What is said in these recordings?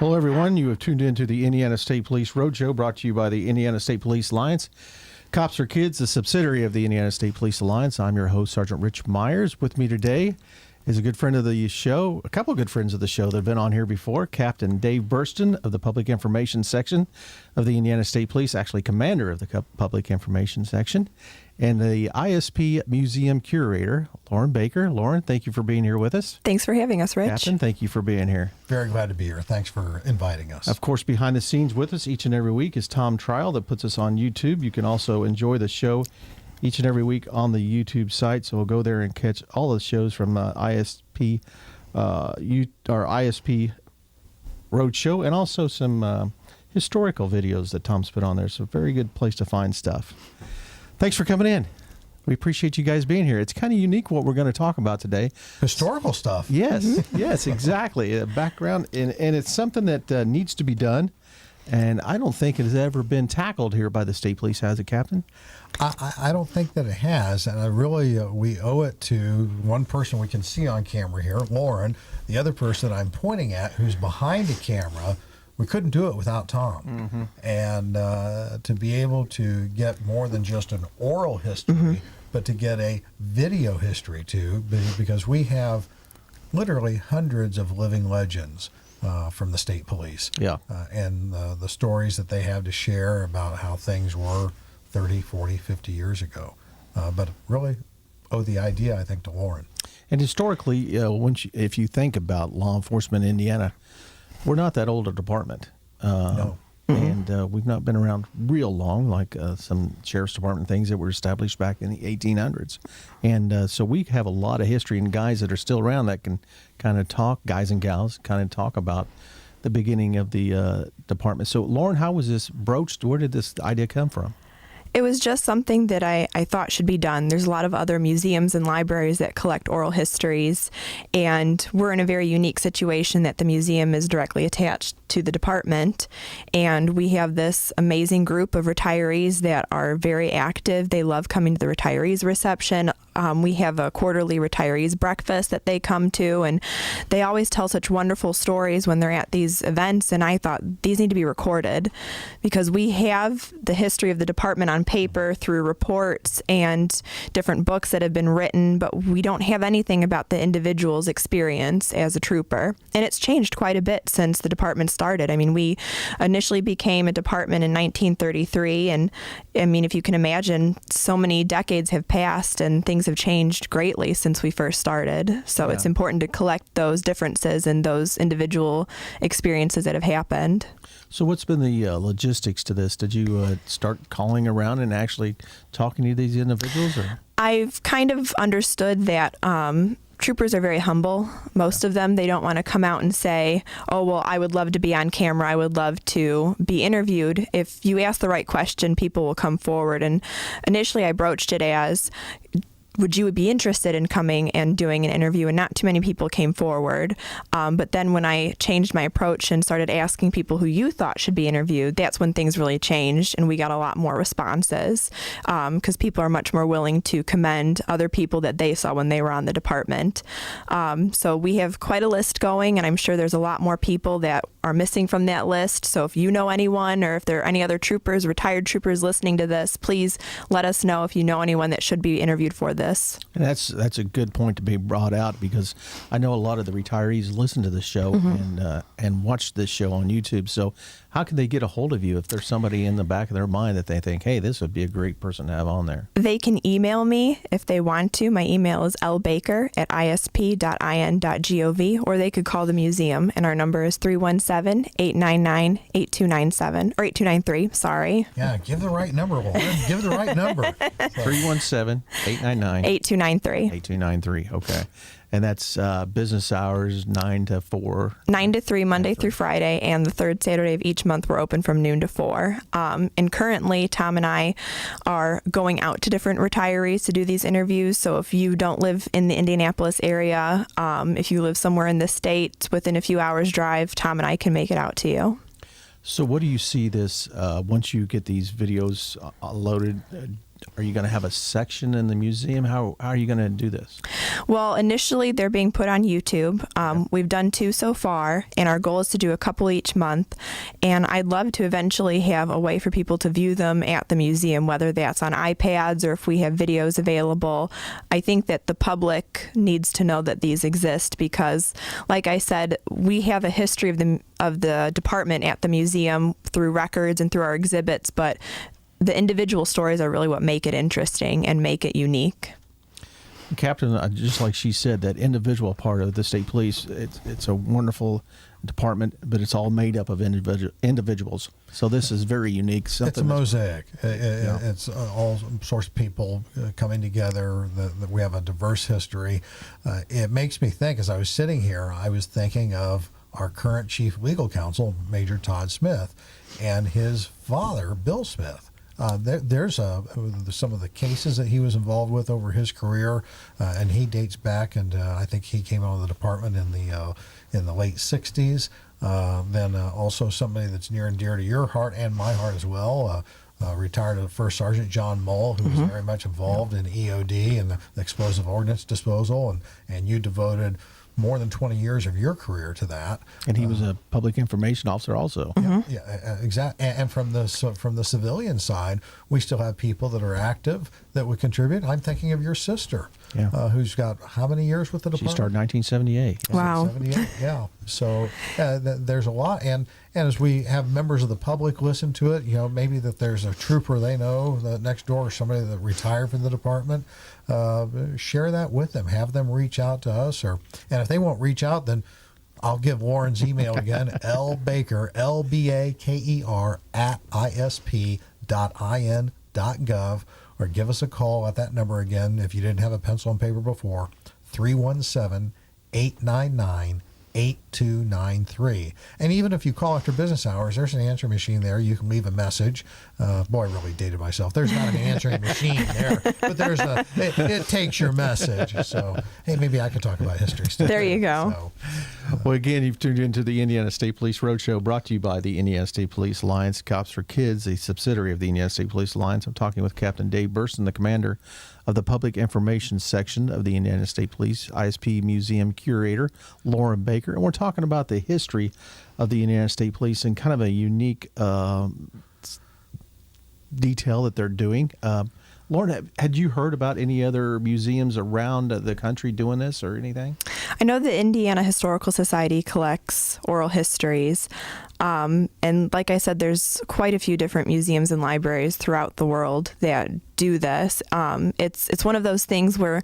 Hello, everyone. You have tuned into the Indiana State Police Roadshow, brought to you by the Indiana State Police Alliance. Cops for Kids, a subsidiary of the Indiana State Police Alliance. I'm your host, Sergeant Rich Myers. With me today is a good friend of the show, a couple of good friends of the show that have been on here before, Captain Dave Burston of the Public Information Section of the Indiana State Police, actually commander of the Public Information Section, and the ISP Museum Curator, Lauren Baker. Lauren, thank you for being here with us. Thanks for having us, Rich. Captain, thank you for being here. Very glad to be here. Thanks for inviting us. Of course, behind the scenes with us each and every week is Tom Trial that puts us on YouTube. You can also enjoy the show each and every week on the YouTube site, so we'll go there and catch all the shows from ISP Roadshow, and also some historical videos that Tom's put on there. So a very good place to find stuff. Thanks for coming in. We appreciate you guys being here. It's kind of unique what we're going to talk about today. Historical stuff. Yes, yes, exactly. Background, and it's something that needs to be done, and I don't think it has ever been tackled here by the state police, has it, Captain? I don't think that it has, and I really we owe it to one person we can see on camera here, Lauren. The other person I'm pointing at, who's behind the camera. We couldn't do it without Tom. And to be able to get more than just an oral history, but to get a video history too, because we have literally hundreds of living legends from the state police. Yeah. And the stories that they have to share about how things were 30, 40, 50 years ago. But really owe the idea, I think, to Lauren. And historically, if you think about law enforcement in Indiana, we're not that old a department. No. And we've not been around real long, like some sheriff's department things that were established back in the 1800s. And so we have a lot of history, and guys that are still around that can kind of talk, guys and gals, kind of talk about the beginning of the department. So, Lauren, how was this broached? Where did this idea come from? It was just something that I thought should be done. There's a lot of other museums and libraries that collect oral histories, and we're in a very unique situation that the museum is directly attached to the department, and we have this amazing group of retirees that are very active. They love coming to the retirees reception. We have a quarterly retirees breakfast that they come to, and they always tell such wonderful stories when they're at these events, and I thought these need to be recorded because we have the history of the department on paper through reports and different books that have been written, but we don't have anything about the individual's experience as a trooper. And it's changed quite a bit since the department started. I mean, we initially became a department in 1933, and I mean, if you can imagine, so many decades have passed and things have changed greatly since we first started. So It's important to collect those differences and those individual experiences that have happened. So what's been the logistics to this? Did you start calling around and actually talking to these individuals? Or? I've kind of understood that troopers are very humble. Most of them, they don't want to come out and say, oh, well, I would love to be on camera. I would love to be interviewed. If you ask the right question, people will come forward. And initially I broached it as, would you be interested in coming and doing an interview? And not too many people came forward. But then when I changed my approach and started asking people who you thought should be interviewed, that's when things really changed and we got a lot more responses because people are much more willing to commend other people that they saw when they were on the department. So we have quite a list going, and I'm sure there's a lot more people that are missing from that list. So if you know anyone, or if there are any other troopers, retired troopers listening to this, please let us know if you know anyone that should be interviewed for this. And that's a good point to be brought out, because I know a lot of the retirees listen to the show and watch this show on YouTube. So how can they get a hold of you if there's somebody in the back of their mind that they think, hey, this would be a great person to have on there? They can email me if they want to. My email is lbaker@isp.in.gov, or they could call the museum, and our number is 317-899-8297, or 8293, sorry. Yeah, give the right number, Lauren. Give the right number. 317-899-8293. 8293. Okay. And that's business hours, 9 to 4? 9 to 3, Monday through Friday, and the third Saturday of each month we're open from noon to 4. And currently, Tom and I are going out to different retirees to do these interviews. So if you don't live in the Indianapolis area, if you live somewhere in the state within a few hours drive, Tom and I can make it out to you. So what do you see this, once you get these videos loaded, Are you going to have a section in the museum? How are you going to do this? Well, initially they're being put on YouTube. We've done 2 so far, and our goal is to do a couple each month. And I'd love to eventually have a way for people to view them at the museum, whether that's on iPads or if we have videos available. I think that the public needs to know that these exist because, like I said, we have a history of the department at the museum through records and through our exhibits, but the individual stories are really what make it interesting and make it unique. Captain, just like she said, that individual part of the state police, it's a wonderful department, but it's all made up of individuals. So this is very unique. It's a mosaic. It's all sorts of people coming together. We have a diverse history. It makes me think, as I was sitting here, I was thinking of our current chief legal counsel, Major Todd Smith, and his father, Bill Smith. There's some of the cases that he was involved with over his career, and he dates back, and I think he came out of the department in the late '60s. Then also somebody that's near and dear to your heart and my heart as well. Retired First Sergeant John Mull, who was very much involved in EOD and the explosive ordnance disposal, and you devoted more than 20 years of your career to that. And he was a public information officer also. Yeah, exactly. And from the civilian side, we still have people that are active that would contribute. I'm thinking of your sister, who's got how many years with the department? She started 1978. Wow. 78, yeah. So there's a lot. And as we have members of the public listen to it, maybe that there's a trooper they know that next door or somebody that retired from the department, share that with them. Have them reach out to us. And if they won't reach out, then I'll give Lauren's email again, lbaker, LBAKER, @isp.in.gov, or give us a call at that number again if you didn't have a pencil and paper before, 317-899-8293. And even if you call after business hours, there's an answering machine there. You can leave a message. Boy, I really dated myself. There's not an answering machine there, but it takes your message. So, hey, maybe I could talk about history stuff. There you go. Well, again, you've tuned into the Indiana State Police Roadshow, brought to you by the Indiana State Police Alliance, Cops for Kids, a subsidiary of the Indiana State Police Alliance. I'm talking with Captain Dave Burson, the commander of the Public Information Section of the Indiana State Police, ISP Museum Curator Lauren Baker, and we're talking about the history of the Indiana State Police and kind of a unique detail that they're doing. Lauren, had you heard about any other museums around the country doing this or anything? I know the Indiana Historical Society collects oral histories. And like I said, there's quite a few different museums and libraries throughout the world that do this. It's one of those things where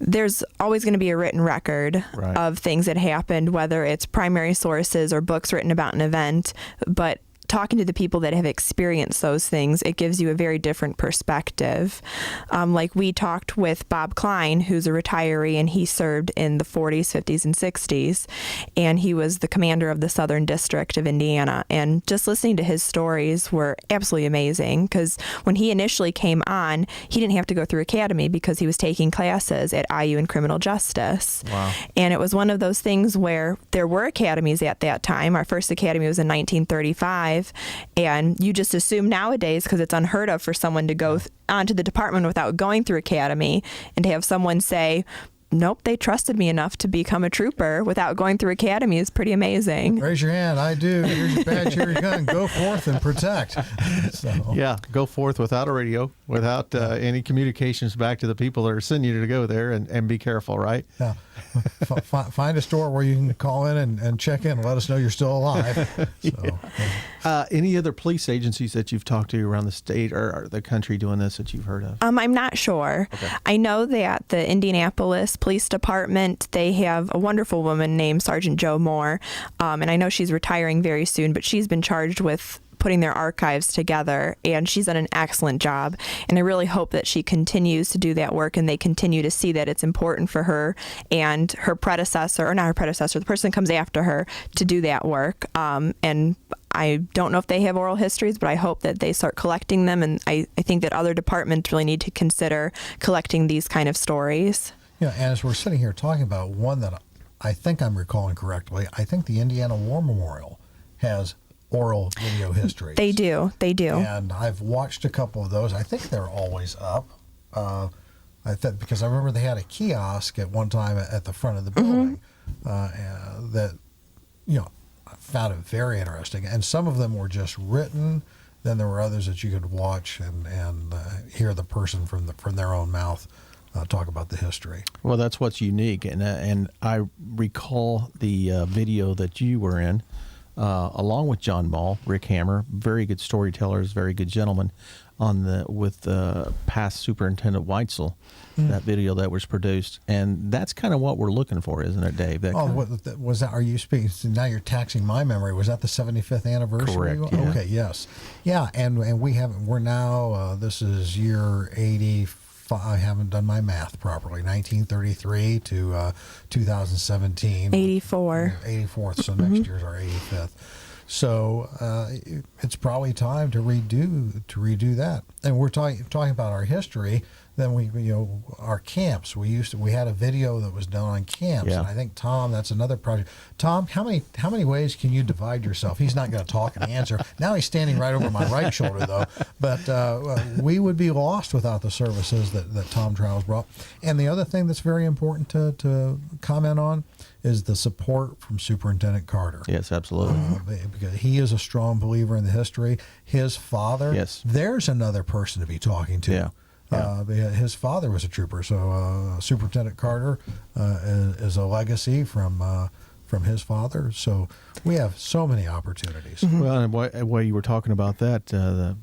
there's always going to be a written record of things that happened, whether it's primary sources or books written about an event. But talking to the people that have experienced those things, it gives you a very different perspective. Like we talked with Bob Klein, who's a retiree, and he served in the 40s, 50s, and 60s, and he was the commander of the Southern District of Indiana. And just listening to his stories were absolutely amazing, because when he initially came on, he didn't have to go through academy because he was taking classes at IU in criminal justice. Wow. And it was one of those things where there were academies at that time. Our first academy was in 1935. And you just assume nowadays, because it's unheard of for someone to go onto the department without going through academy, and to have someone say, nope, they trusted me enough to become a trooper without going through academy is pretty amazing. Raise your hand. I do. Here's your badge. Here's your gun. Go forth and protect. Yeah, go forth without a radio, without any communications back to the people that are sending you to go there, and be careful, right? Yeah. Find a store where you can call in and check in and let us know you're still alive. So, any other police agencies that you've talked to around the state or the country doing this that you've heard of? I'm not sure. Okay. I know that the Indianapolis Police Department, they have a wonderful woman named Sergeant Joe Moore, and I know she's retiring very soon, but she's been charged with putting their archives together, and she's done an excellent job. And I really hope that she continues to do that work, and they continue to see that it's important for her and her predecessor, or not her predecessor, the person that comes after her, to do that work. And I don't know if they have oral histories, but I hope that they start collecting them, and I think that other departments really need to consider collecting these kind of stories. Yeah, and as we're sitting here talking about one that I think I'm recalling correctly, I think the Indiana War Memorial has oral video history. They do. And I've watched a couple of those. I think they're always up. Because I remember they had a kiosk at one time at the front of the building that, I found it very interesting. And some of them were just written. Then there were others that you could watch and hear the person from their own mouth talk about the history. Well, that's what's unique, and I recall the video that you were in, along with John Ball, Rick Hammer, very good storytellers, very good gentlemen, with past Superintendent Weitzel, that video that was produced, and that's kind of what we're looking for, isn't it, Dave? What was that? Are you speaking? So now you're taxing my memory. Was that the 75th anniversary? Correct. Yeah. Okay. Yes. Yeah. And we haven't. We're now. This is year 85. I haven't done my math properly. 1933 to 2017. 84. 84th. So next year's our 85th. So it's probably time to redo that. And we're talking about our history. Then our camps. We had a video that was done on camps. Yeah. And I think Tom, that's another project. Tom, how many ways can you divide yourself? He's not going to talk and answer. Now he's standing right over my right shoulder though. But we would be lost without the services that Tom Trials brought. And the other thing that's very important to comment on is the support from Superintendent Carter. Yes, absolutely. Because he is a strong believer in the history. His father, Yes. There's another person to be talking to. Yeah. His father was a trooper, so Superintendent Carter is a legacy from his father. So we have so many opportunities. Well, and while you were talking about that, the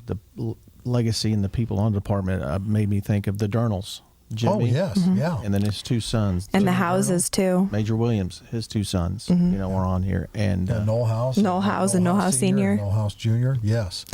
legacy and the people on the department made me think of the Durnalls. Jimmy, Oh yes, yeah. and then his two sons. And the Jimmy houses, too. Major Williams, his two sons, were on here. And Noel House. Noel House and Noel House Senior. Noel House Jr., yes.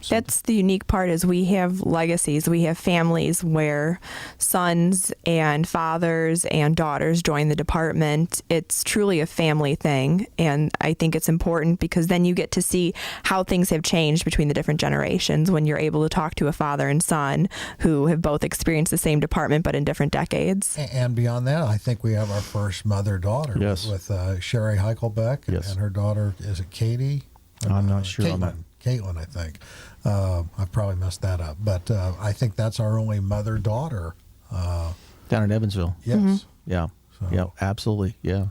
That's the unique part is we have legacies. We have families where sons and fathers and daughters join the department. It's truly a family thing. And I think it's important because then you get to see how things have changed between the different generations when you're able to talk to a father and son who have both experienced the same department but in different decades. And beyond that, I think we have our first mother-daughter Yes. with Sherry Heichelbeck Yes. and her daughter, is it Katie? I'm not sure on that. Caitlin, I think. I probably messed that up. But I think that's our only mother-daughter. down in Evansville. Yes. Yeah. So- Yeah, absolutely. Yeah.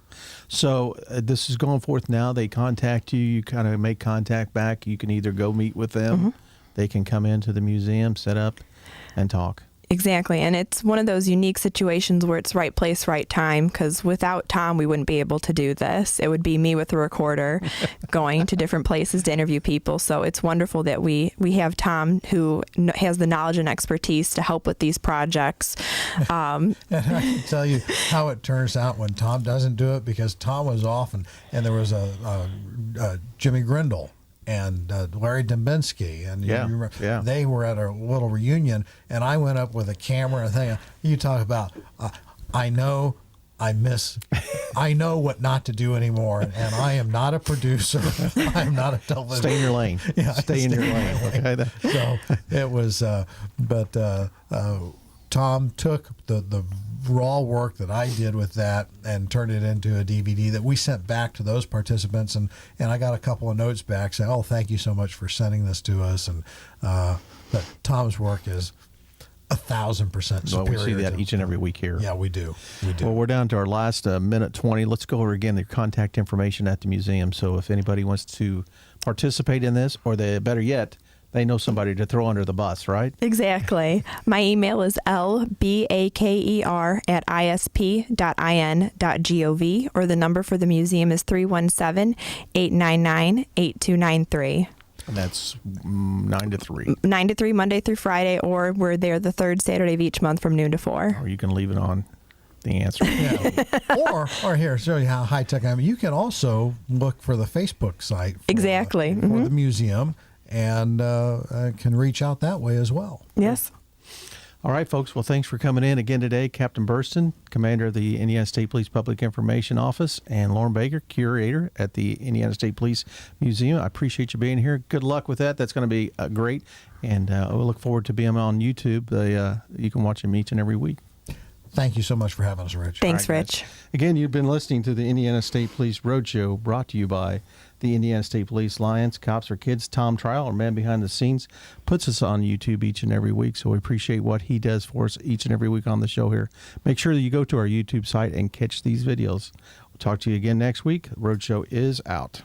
So this is going forth now. They contact you. You kind of make contact back. You can either go meet with them. They can come into the museum, set up, and talk. Exactly. And it's one of those unique situations where it's right place, right time, because without Tom, we wouldn't be able to do this. It would be me with a recorder going to different places to interview people. So it's wonderful that we have Tom who has the knowledge and expertise to help with these projects. And I can tell you how it turns out when Tom doesn't do it, because Tom was off and there was a Jimmy Grindle and Larry Dembinski, and Yeah, you remember, yeah. they were at a little reunion, and I went up with a camera and thing. You talk about, I know what not to do anymore, and I am not a producer. I'm not a television. Stay in your lane. Yeah, Stay in your lane. Okay. So it was, but Tom took the raw work that I did with that and turned it into a DVD that we sent back to those participants, and I got a couple of notes back saying, "Oh, thank you so much for sending this to us." And but Tom's work is 1,000% Well, superior. we see that to- each and every week here. Yeah, we do. We do. Well, we're down to our last minute 20. Let's go over again the contact information at the museum. So if anybody wants to participate in this, or better yet, they know somebody to throw under the bus, right? Exactly. My email is lbaker@isp.in.gov, or the number for the museum is 317-899-8293. And that's 9 to 3. 9 to 3, Monday through Friday, or we're there the third Saturday of each month from noon to 4. Or you can leave it on the answer. Yeah. or here, show you how high tech I am. You can also look for the Facebook site for, Exactly. for the museum, and can reach out that way as well. Yes. All right, folks. Well, thanks for coming in again today. Captain Burston, Commander of the Indiana State Police Public Information Office, and Lauren Baker, Curator at the Indiana State Police Museum. I appreciate you being here. Good luck with that. That's going to be great. And we'll look forward to being on YouTube. You can watch them each and every week. Thank you so much for having us, Rich. Thanks, All right, Rich. guys. Again, you've been listening to the Indiana State Police Roadshow, brought to you by the Indiana State Police Lions. Cops for Kids. Tom Trial, our man behind the scenes, puts us on YouTube each and every week, so we appreciate what he does for us each and every week on the show here. Make sure that you go to our YouTube site and catch these videos. We'll talk to you again next week. Roadshow is out.